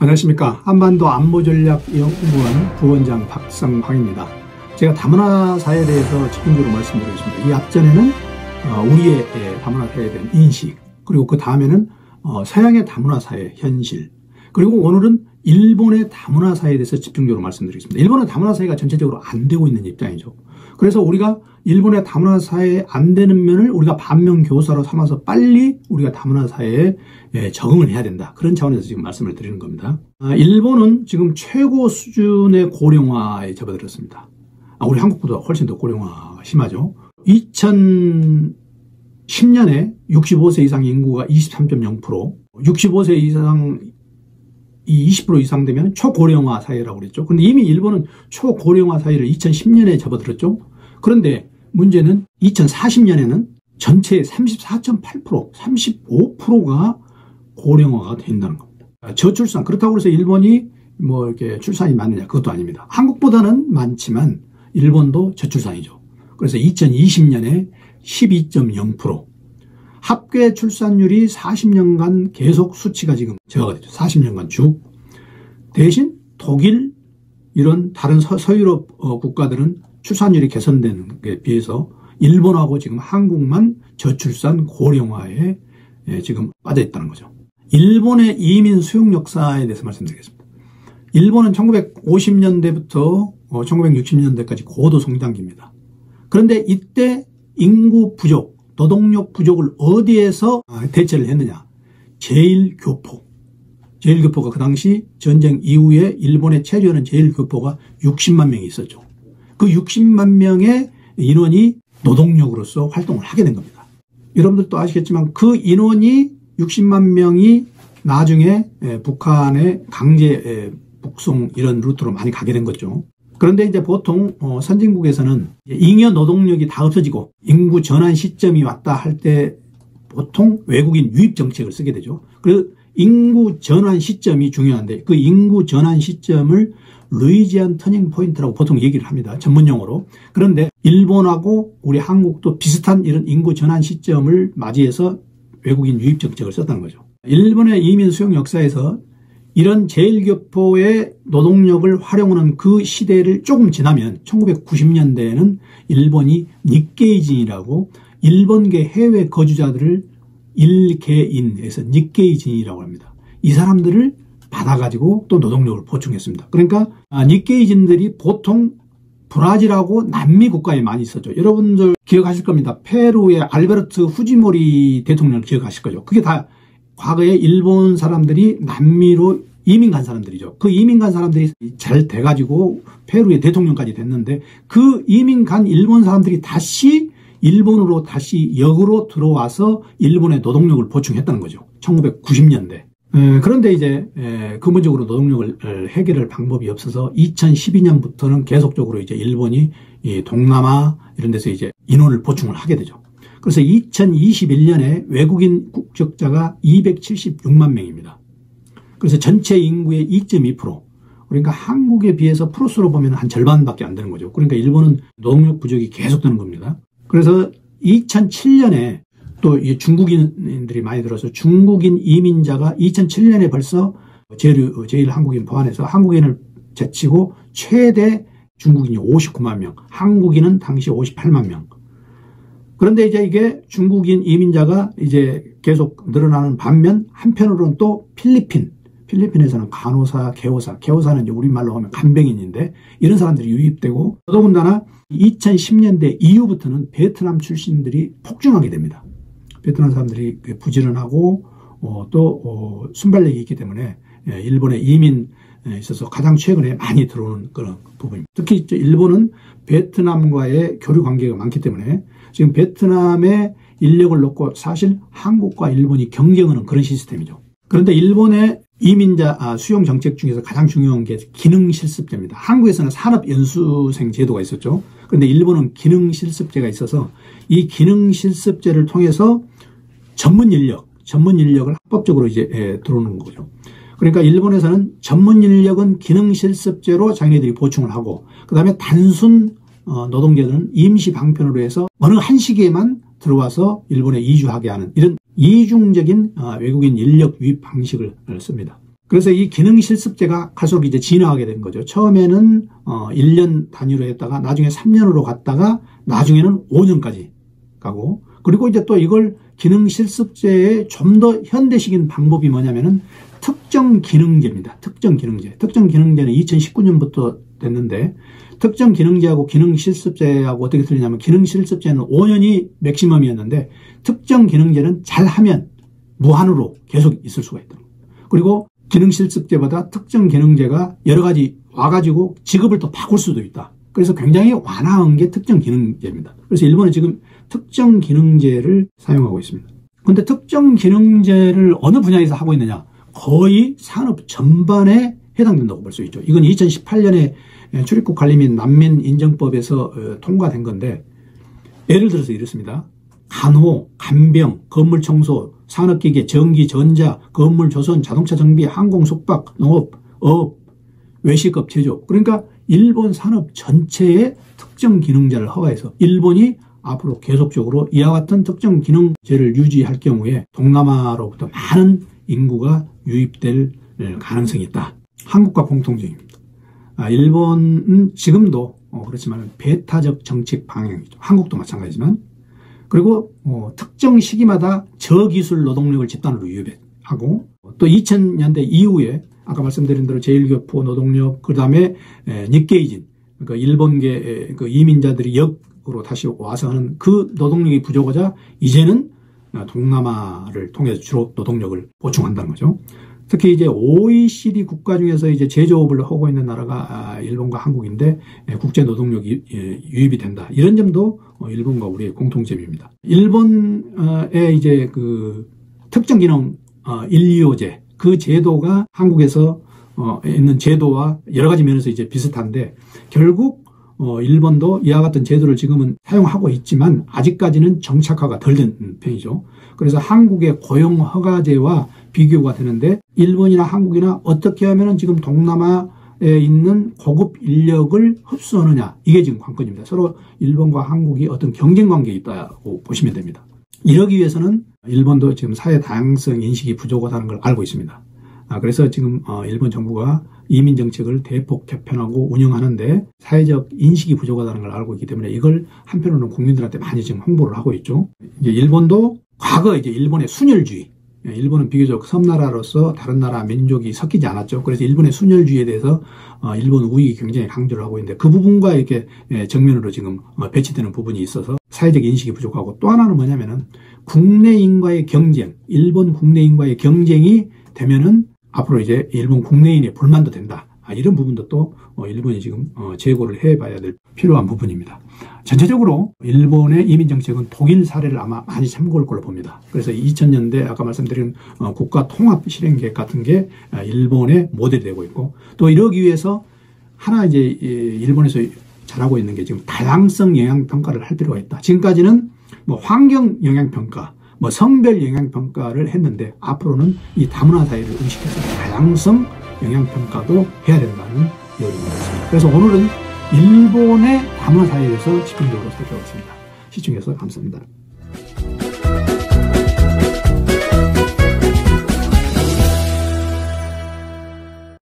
안녕하십니까. 한반도 안보전략연구원 부원장 박성황입니다. 제가 다문화사회에 대해서 집중적으로 말씀드리겠습니다. 이 앞전에는 우리의 다문화사회에 대한 인식, 그리고 그 다음에는 서양의 다문화사회 현실, 그리고 오늘은 일본의 다문화사회에 대해서 집중적으로 말씀드리겠습니다. 일본의 다문화사회가 전체적으로 안 되고 있는 입장이죠. 그래서 우리가 일본의 다문화사회에 안 되는 면을 우리가 반면교사로 삼아서 빨리 우리가 다문화사회에 적응을 해야 된다. 그런 차원에서 지금 말씀을 드리는 겁니다. 일본은 지금 최고 수준의 고령화에 접어들었습니다. 우리 한국보다 훨씬 더 고령화가 심하죠. 2010년에 65세 이상 인구가 23.0%, 65세 이상 20% 이상 되면 초고령화 사회라고 그랬죠. 그런데 이미 일본은 초고령화 사회를 2010년에 접어들었죠. 그런데 문제는 2040년에는 전체의 34.8%, 35%가 고령화가 된다는 겁니다. 저출산, 그렇다고 해서 일본이 이렇게 출산이 많느냐, 그것도 아닙니다. 한국보다는 많지만 일본도 저출산이죠. 그래서 2020년에 12.0%, 합계 출산율이 40년간 계속 수치가 지금 저하가 되죠. 40년간 쭉. 대신 독일, 이런 다른 서유럽 국가들은 출산율이 개선되는 게 비해서 일본하고 지금 한국만 저출산 고령화에 지금 빠져 있다는 거죠. 일본의 이민 수용 역사에 대해서 말씀드리겠습니다. 일본은 1950년대부터 1960년대까지 고도 성장기입니다. 그런데 이때 인구 부족, 노동력 부족을 어디에서 대체를 했느냐? 제1교포. 제1교포가 그 당시 전쟁 이후에 일본에 체류하는 제1교포가 60만 명이 있었죠. 그 60만 명의 인원이 노동력으로서 활동을 하게 된 겁니다. 여러분들도 아시겠지만 그 인원이 60만 명이 나중에 북한의 강제 북송 이런 루트로 많이 가게 된 거죠. 그런데 이제 보통 선진국에서는 잉여 노동력이 다 없어지고 인구 전환 시점이 왔다 할 때 보통 외국인 유입 정책을 쓰게 되죠. 그래서 인구 전환 시점이 중요한데 그 인구 전환 시점을 루이지안 터닝 포인트라고 보통 얘기를 합니다. 전문용어로. 그런데 일본하고 우리 한국도 비슷한 이런 인구 전환 시점을 맞이해서 외국인 유입 정책을 썼다는 거죠. 일본의 이민 수용 역사에서 이런 제1교포의 노동력을 활용하는 그 시대를 조금 지나면 1990년대에는 일본이 니케이진이라고 일본계 해외 거주자들을 일개인에서 니케이진이라고 합니다. 이 사람들을 받아가지고 또 노동력을 보충했습니다. 그러니까 니케이진들이 보통 브라질하고 남미 국가에 많이 있었죠. 여러분들 기억하실 겁니다. 페루의 알베르트 후지모리 대통령을 기억하실 거죠. 그게 다 과거에 일본 사람들이 남미로 이민 간 사람들이죠. 그 이민 간 사람들이 잘 돼가지고 페루의 대통령까지 됐는데 그 이민 간 일본 사람들이 다시 일본으로 다시 역으로 들어와서 일본의 노동력을 보충했다는 거죠. 1990년대. 그런데 이제 근본적으로 노동력을 해결할 방법이 없어서 2012년부터는 계속적으로 이제 일본이 동남아 이런 데서 이제 인원을 보충을 하게 되죠. 그래서 2021년에 외국인 국적자가 276만 명입니다. 그래서 전체 인구의 2.2%. 그러니까 한국에 비해서 프로스로 보면 한 절반밖에 안 되는 거죠. 그러니까 일본은 노동력 부족이 계속되는 겁니다. 그래서 2007년에 또 중국인들이 많이 들어서 중국인 이민자가 2007년에 벌써 제일 한국인 포함해서 한국인을 제치고 최대 중국인이 59만 명, 한국인은 당시 58만 명. 그런데 이제 이게 중국인 이민자가 이제 계속 늘어나는 반면 한편으로는 또 필리핀에서는 간호사, 개호사는 이제 우리말로 하면 간병인인데 이런 사람들이 유입되고 더더군다나 2010년대 이후부터는 베트남 출신들이 폭증하게 됩니다. 베트남 사람들이 부지런하고 또 순발력이 있기 때문에 일본의 이민에 있어서 가장 최근에 많이 들어오는 그런 부분입니다. 특히 일본은 베트남과의 교류 관계가 많기 때문에 지금 베트남의 인력을 놓고 사실 한국과 일본이 경쟁하는 그런 시스템이죠. 그런데 일본의 이민자 수용 정책 중에서 가장 중요한 게 기능실습제입니다. 한국에서는 산업연수생 제도가 있었죠. 그런데 일본은 기능실습제가 있어서 이 기능실습제를 통해서 전문 인력을 합법적으로 이제 들어오는 거죠. 그러니까 일본에서는 전문 인력은 기능실습제로 자기네들이 보충을 하고 그 다음에 단순 노동자들은 임시 방편으로 해서 어느 한 시기에만 들어와서 일본에 이주하게 하는 이런 이중적인 외국인 인력 유입 방식을 씁니다. 그래서 이 기능 실습제가 갈수록 이제 진화하게 된 거죠. 처음에는 1년 단위로 했다가 나중에 3년으로 갔다가 나중에는 5년까지 가고, 그리고 이제 또 이걸 기능 실습제의 좀 더 현대식인 방법이 뭐냐면은 특정 기능제입니다. 특정 기능제. 특정 기능제는 2019년부터 됐는데, 특정 기능제하고 기능 실습제하고 어떻게 틀리냐면, 기능 실습제는 5년이 맥시멈이었는데 특정 기능제는 잘하면 무한으로 계속 있을 수가 있다. 그리고 기능 실습제보다 특정 기능제가 여러 가지 와가지고 직업을 또 바꿀 수도 있다. 그래서 굉장히 완화한 게 특정 기능제입니다. 그래서 일본은 지금 특정 기능제를 사용하고 있습니다. 그런데 특정 기능제를 어느 분야에서 하고 있느냐? 거의 산업 전반에 해당된다고 볼 수 있죠. 이건 2018년에 출입국 관리 및 난민 인정법에서 통과된 건데, 예를 들어서 이렇습니다. 간호, 간병, 건물 청소, 산업기계, 전기, 전자, 건물 조선, 자동차 정비, 항공, 숙박, 농업, 어업, 외식업, 제조업. 그러니까 일본 산업 전체의 특정 기능제를 허가해서 일본이 앞으로 계속적으로 이와 같은 특정 기능제를 유지할 경우에 동남아로부터 많은 인구가 유입될 가능성이 있다. 한국과 공통점입니다. 일본은 지금도 그렇지만 배타적 정책 방향이죠. 한국도 마찬가지지만. 그리고 특정 시기마다 저기술 노동력을 집단으로 유입하고, 또 2000년대 이후에 아까 말씀드린 대로 제1교포 노동력, 그 다음에 니케이진, 그러니까 일본계 그 이민자들이 역으로 다시 와서 하는 그 노동력이 부족하자 이제는 동남아를 통해서 주로 노동력을 보충한다는 거죠. 특히 이제 OECD 국가 중에서 이제 제조업을 하고 있는 나라가 일본과 한국인데, 국제 노동력이 유입이 된다. 이런 점도 일본과 우리의 공통점입니다. 일본의 이제 그 특정 기능 일리오제, 그 제도가 한국에서 있는 제도와 여러 가지 면에서 이제 비슷한데, 결국 일본도 이와 같은 제도를 지금은 사용하고 있지만 아직까지는 정착화가 덜 된 편이죠. 그래서 한국의 고용 허가제와 비교가 되는데, 일본이나 한국이나 어떻게 하면 지금 동남아에 있는 고급 인력을 흡수하느냐, 이게 지금 관건입니다. 서로 일본과 한국이 어떤 경쟁 관계에 있다고 보시면 됩니다. 이러기 위해서는 일본도 지금 사회 다양성 인식이 부족하다는 걸 알고 있습니다. 그래서 지금 일본 정부가 이민 정책을 대폭 개편하고 운영하는데 사회적 인식이 부족하다는 걸 알고 있기 때문에 이걸 한편으로는 국민들한테 많이 지금 홍보를 하고 있죠. 이제 일본도 과거 이제 일본의 순혈주의, 일본은 비교적 섬나라로서 다른 나라 민족이 섞이지 않았죠. 그래서 일본의 순혈주의에 대해서 일본 우익이 굉장히 강조를 하고 있는데, 그 부분과 이렇게 정면으로 지금 배치되는 부분이 있어서 사회적 인식이 부족하고, 또 하나는 뭐냐면은 국내인과의 경쟁, 일본 국내인과의 경쟁이 되면은 앞으로 이제 일본 국내인의 불만도 된다. 이런 부분도 또 일본이 지금 재고를 해봐야 될 필요한 부분입니다. 전체적으로 일본의 이민 정책은 독일 사례를 아마 많이 참고할 걸로 봅니다. 그래서 2000년대 아까 말씀드린 국가 통합 실행 계획 같은 게 일본의 모델이 되고 있고, 또 이러기 위해서 하나 이제 일본에서 잘하고 있는 게 지금 다양성 영향 평가를 할 필요가 있다. 지금까지는 뭐 환경 영향 평가, 뭐 성별 영향 평가를 했는데, 앞으로는 이 다문화 사회를 의식해서 다양성 영향 평가도 해야 된다는 이야기가 있습니다. 그래서 오늘은 일본의 다문화 사회에 대해서 집중적으로 살펴봤습니다. 시청해주셔서 감사합니다.